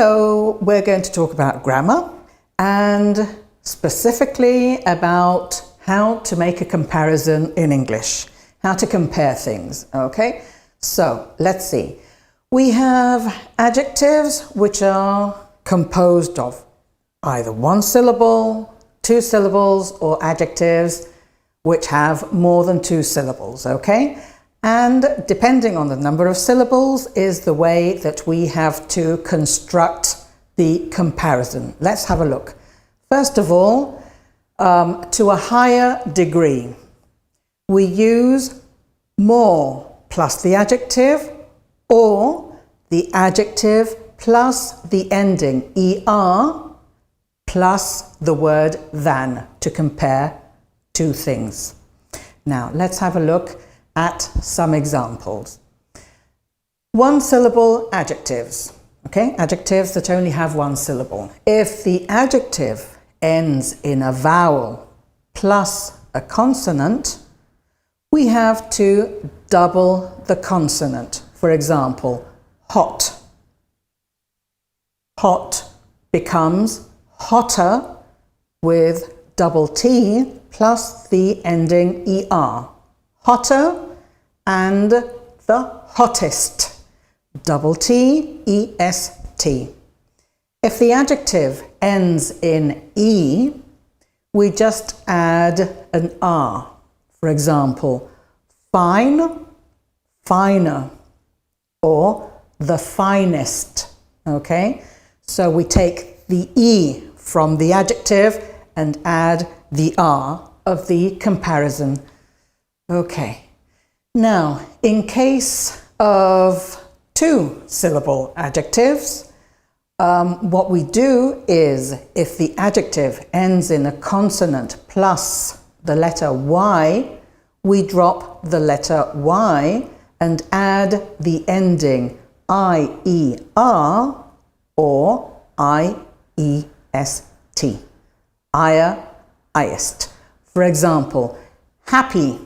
Hello, we're going to talk about grammar and specifically about how to make a comparison in English, how to compare things, okay? So let's see. We have adjectives which are composed of either one syllable, two syllables, or adjectives which have more than two syllables, okay? And depending on the number of syllables is the way that we have to construct the comparison. Let's have a look. First of all, to a higher degree, we use more plus the adjective or the adjective plus the ending er plus the word than to compare two things. Now let's have a look at some examples. One syllable adjectives, okay? Adjectives that only have one syllable. If the adjective ends in a vowel plus a consonant, we have to double the consonant. For example, hot. Hot becomes hotter with double T plus the ending er. Hotter and the hottest. Double T, E-S-T. If the adjective ends in E, we just add an R. For example, fine, finer, or the finest, okay? So we take the E from the adjective and add the R of the comparison. Okay, now in case of two-syllable adjectives, what we do is if the adjective ends in a consonant plus the letter Y, we drop the letter Y and add the ending I-E-R or I-E-S-T. Ire, iest. For example, happy,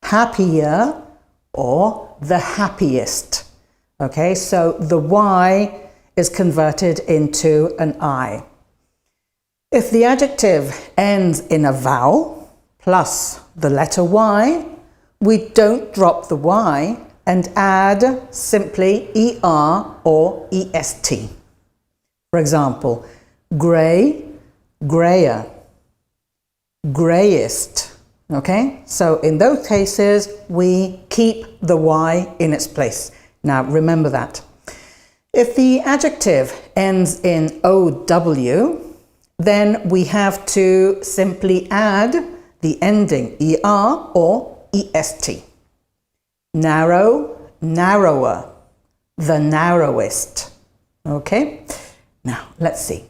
happier, or the happiest. Okay, so the Y is converted into an I. If the adjective ends in a vowel plus the letter Y, we don't drop the Y and add simply ER or EST. For example, grey, greyer, greyest. Okay, so in those cases, we keep the Y in its place. Now, remember that. If the adjective ends in OW, then we have to simply add the ending ER or EST. Narrow, narrower, the narrowest. Okay, now let's see.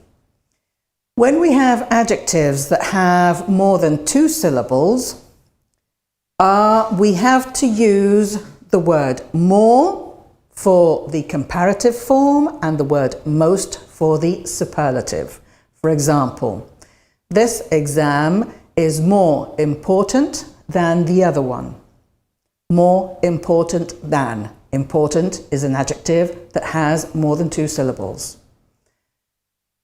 When we have adjectives that have more than two syllables, we have to use the word more for the comparative form and the word most for the superlative. For example, this exam is more important than the other one. More important than. Important is an adjective that has more than two syllables.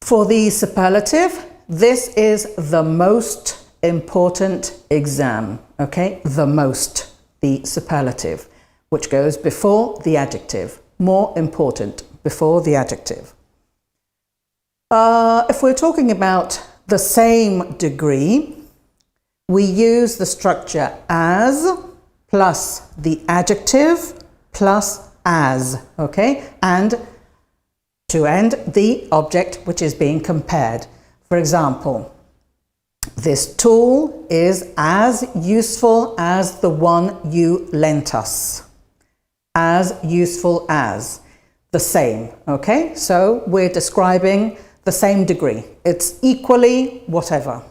For the superlative, this is the most important exam, okay? The most, the superlative, which goes before the adjective. More important, before the adjective. If we're talking about the same degree, we use the structure as plus the adjective plus as, okay? And to end, the object which is being compared. For example, this tool is as useful as the one you lent us. As useful as. The same, okay? So we're describing the same degree. It's equally whatever.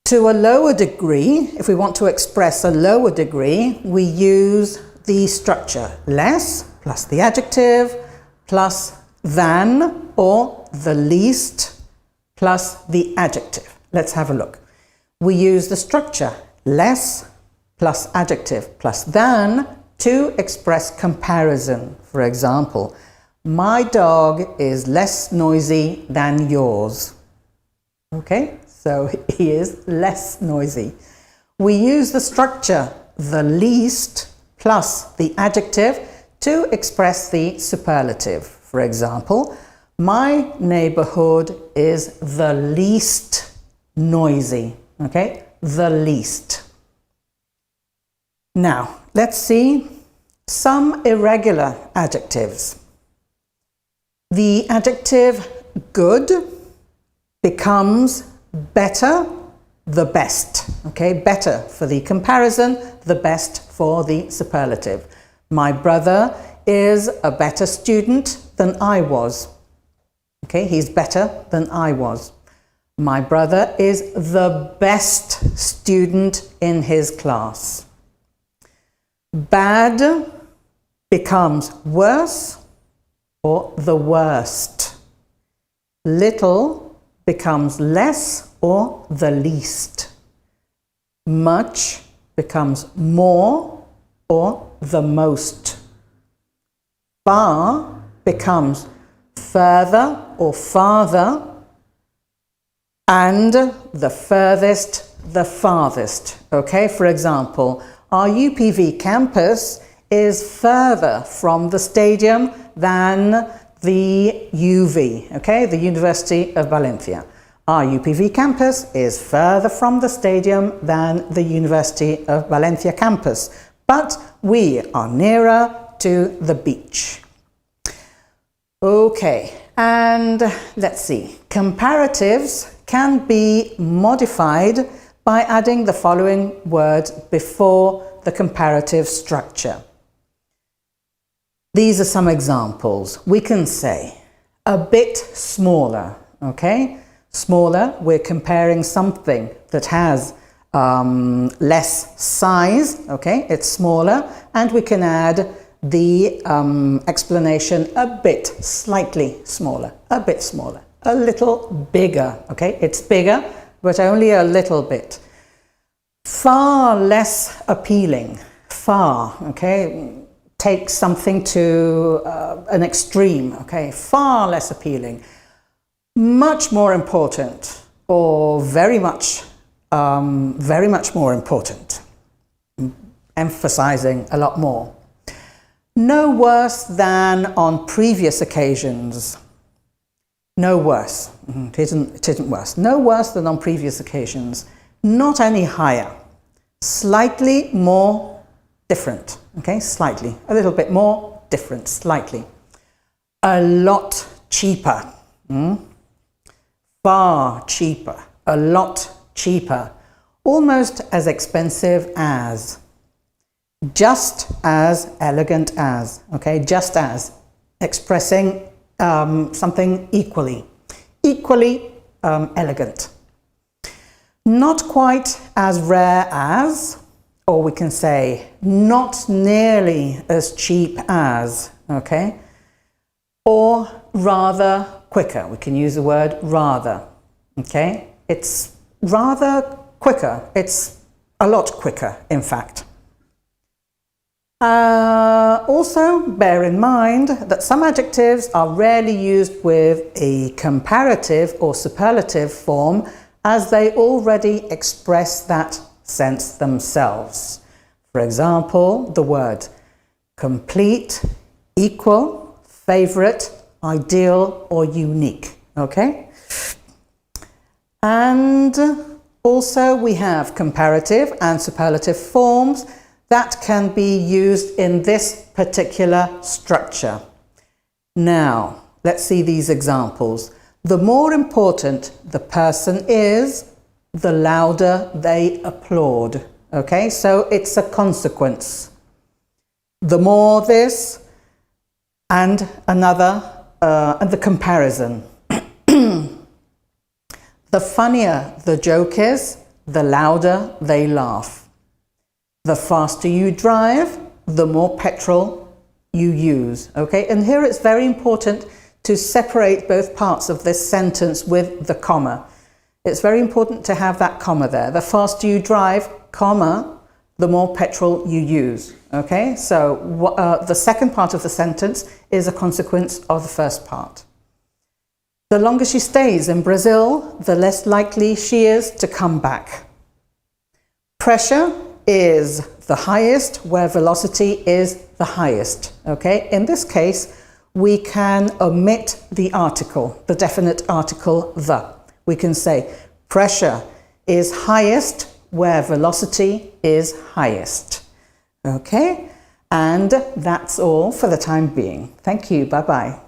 To a lower degree, if we want to express a lower degree, we use the structure less plus the adjective plus than or the least plus the adjective. Let's have a look. We use the structure less plus adjective plus than to express comparison. For example, My dog is less noisy than yours. Okay, so he is less noisy. We use the structure the least plus the adjective to express the superlative. For example, my neighborhood is the least noisy. Okay, the least. Now, let's see some irregular adjectives. The adjective good becomes better, the best. Okay, better for the comparison, the best for the superlative. My brother is a better student than I was. Okay, he's better than I was. My brother is the best student in his class. Bad becomes worse or the worst. Little becomes less or the least. Much becomes more or the most. Far becomes further or farther, and the furthest, the farthest. Okay, for example, our UPV campus is further from the stadium than the UV, okay, the University of Valencia. Our UPV campus is further from the stadium than the University of Valencia campus, but we are nearer to the beach. Okay, and let's see. Comparatives can be modified by adding the following words before the comparative structure. These are some examples. We can say a bit smaller, okay? Smaller, we're comparing something that has less size, okay? It's smaller, and we can add the explanation a bit, slightly smaller, a bit smaller, a little bigger, okay? It's bigger, but only a little bit. Far less appealing, far, okay? Take something to an extreme, okay? Far less appealing. Much more important, or very much more important. Emphasizing a lot more. No worse than on previous occasions. No worse. It isn't worse. No worse than on previous occasions. Not any higher. Slightly more different. Okay, slightly. A little bit more different, slightly. A lot cheaper. Far cheaper. A lot cheaper. Almost as expensive as. Just as elegant as. Okay, just as. Expressing something equally. Equally elegant. Not quite as rare as, or we can say not nearly as cheap as, okay? Or rather quicker. We can use the word rather, okay? It's rather quicker. It's a lot quicker, in fact. Also, bear in mind that some adjectives are rarely used with a comparative or superlative form, as they already express that sense themselves. For example, the word complete, equal, favorite, ideal, or unique. Okay? And also we have comparative and superlative forms that can be used in this particular structure. Now, let's see these examples. The more important the person is, the louder they applaud. Okay, so it's a consequence. The more this, and another, and the comparison. The funnier the joke is, the louder they laugh. The faster you drive, the more petrol you use. Okay, and here it's very important to separate both parts of this sentence with the comma. It's very important to have that comma there. The faster you drive, comma, the more petrol you use. Okay, so the second part of the sentence is a consequence of the first part. The longer she stays in Brazil, the less likely she is to come back. Pressure is the highest where velocity is the highest. Okay, in this case, we can omit the article, the definite article the. We can say pressure is highest where velocity is highest. Okay, and that's all for the time being. Thank you. Bye-bye.